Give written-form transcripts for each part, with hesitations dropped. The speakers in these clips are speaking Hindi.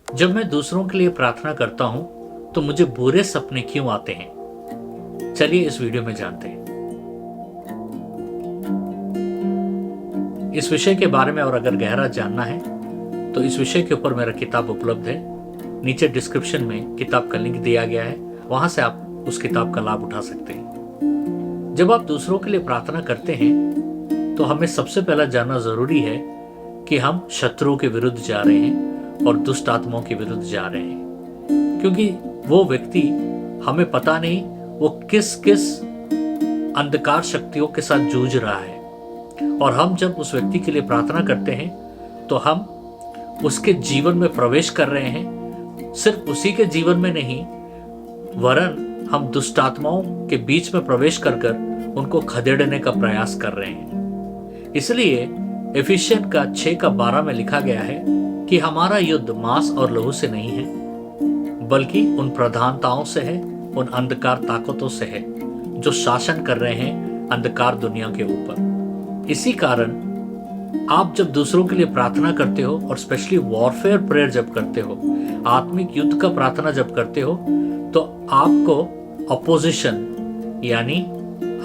जब मैं दूसरों के लिए प्रार्थना करता हूं तो मुझे बुरे सपने क्यों आते हैं? चलिए इस वीडियो में जानते हैं। इस विषय के बारे में और अगर गहरा जानना है तो इस विषय के ऊपर मेरा किताब उपलब्ध है। नीचे डिस्क्रिप्शन में किताब का लिंक दिया गया है, वहां से आप उस किताब का लाभ उठा सकते हैं। जब आप दूसरों के लिए प्रार्थना करते हैं तो हमें सबसे पहला जानना जरूरी है कि हम शत्रुओं के विरुद्ध जा रहे हैं और दुष्ट आत्माओं के विरुद्ध जा रहे हैं, क्योंकि वो व्यक्ति हमें पता नहीं वो किस किस अंधकार शक्तियों के साथ जूझ रहा है। और हम जब उस व्यक्ति के लिए प्रार्थना करते हैं तो हम उसके जीवन में प्रवेश कर रहे हैं। सिर्फ उसी के जीवन में नहीं, वरन हम दुष्ट आत्माओं के बीच में प्रवेश कर उनको खदेड़ने का प्रयास कर रहे हैं। इसलिए एफिशियन का 6:12 में लिखा गया है कि हमारा युद्ध मांस और लहू से नहीं है, बल्कि उन प्रधानताओं से है, उन अंधकार ताकतों से है जो शासन कर रहे हैं अंधकार दुनिया के ऊपर। इसी कारण आप जब दूसरों के लिए प्रार्थना करते हो और स्पेशली वॉरफेयर प्रेयर जब करते हो, आत्मिक युद्ध का प्रार्थना जब करते हो, तो आपको अपोजिशन यानी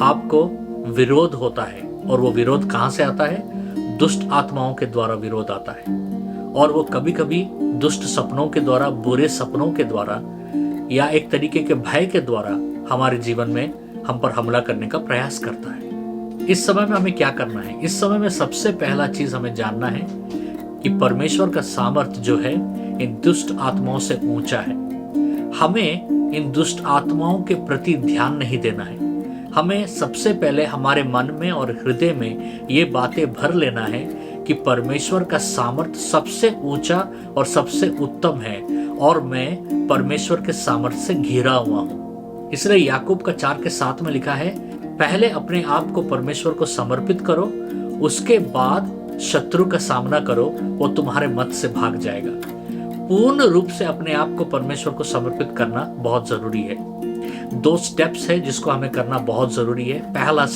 आपको विरोध होता है। और वो विरोध कहां से आता है? दुष्ट आत्माओं के द्वारा विरोध आता है। और वो कभी कभी दुष्ट सपनों के द्वारा, बुरे सपनों के द्वारा या एक तरीके के भय के द्वारा हमारे जीवन में हम पर हमला करने का प्रयास करता है। इस समय में हमें क्या करना है? इस समय में सबसे पहला चीज हमें जानना है कि परमेश्वर का सामर्थ्य जो है इन दुष्ट आत्माओं से ऊंचा है। हमें इन दुष्ट आत्माओं के प्रति ध्यान नहीं देना है। हमें सबसे पहले हमारे मन में और हृदय में ये बातें भर लेना है कि परमेश्वर का सामर्थ्य सबसे ऊंचा और सबसे उत्तम है और मैं परमेश्वर के सामर्थ्य से घिरा हुआ हूं। इसलिए याकूब का 4:7 में लिखा है, पहले अपने आप को परमेश्वर को समर्पित करो, उसके बाद शत्रु का सामना करो, वो तुम्हारे मत से भाग जाएगा। पूर्ण रूप से अपने आप को परमेश्वर को समर्पित करना बहुत जरूरी है। 2 स्टेप्स है जिसको हमें करना बहुत जरूरी है। पहला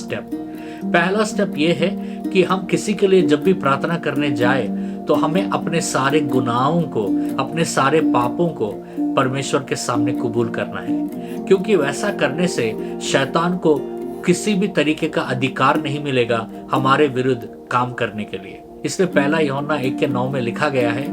स्टेप ये है कि हम किसी के लिए जब भी प्रार्थना करने जाए तो हमें अपने सारे गुनाहों को, अपने सारे पापों को परमेश्वर के सामने कबूल करना है, क्योंकि वैसा करने से शैतान को किसी भी तरीके का अधिकार नहीं मिलेगा हमारे विरुद्ध काम करने के लिए। इसलिए पहला यूहन्ना 1:9 में लिखा गया है,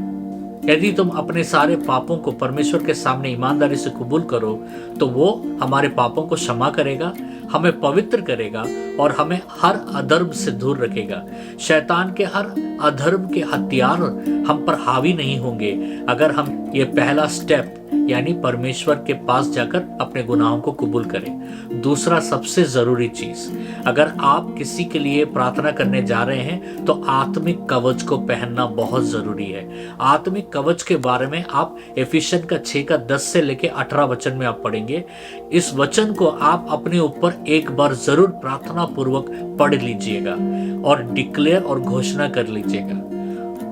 यदि तुम अपने सारे पापों को परमेश्वर के सामने ईमानदारी से कबूल करो तो वो हमारे पापों को क्षमा करेगा, हमें पवित्र करेगा और हमें हर अधर्म से दूर रखेगा। शैतान के हर अधर्म के हथियार हम पर हावी नहीं होंगे अगर हम ये पहला स्टेप यानी परमेश्वर के पास जाकर अपने गुनाहों को कबूल करें। दूसरा सबसे जरूरी चीज, अगर आप किसी के लिए प्रार्थना करने जा रहे हैं तो आत्मिक कवच को पहनना बहुत जरूरी है। आत्मिक कवच के बारे में आप एफिशियन का 6:10 से लेके 18 वचन में आप पढ़ेंगे। इस वचन को आप अपने ऊपर एक बार जरूर प्रार्थना पूर्वक पढ़ लीजिएगा और डिक्लेयर और घोषणा कर लीजिएगा,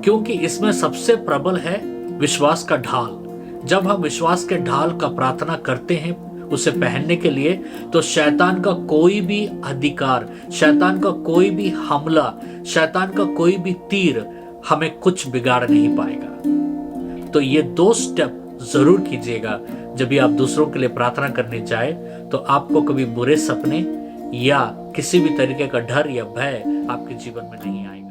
क्योंकि इसमें सबसे प्रबल है विश्वास का ढाल। जब हम विश्वास के ढाल का प्रार्थना करते हैं उसे पहनने के लिए, तो शैतान का कोई भी अधिकार, शैतान का कोई भी हमला, शैतान का कोई भी तीर हमें कुछ बिगाड़ नहीं पाएगा। तो ये 2 स्टेप जरूर कीजिएगा जब भी आप दूसरों के लिए प्रार्थना करने जाए, तो आपको कभी बुरे सपने या किसी भी तरीके का डर या भय आपके जीवन में नहीं आएगा।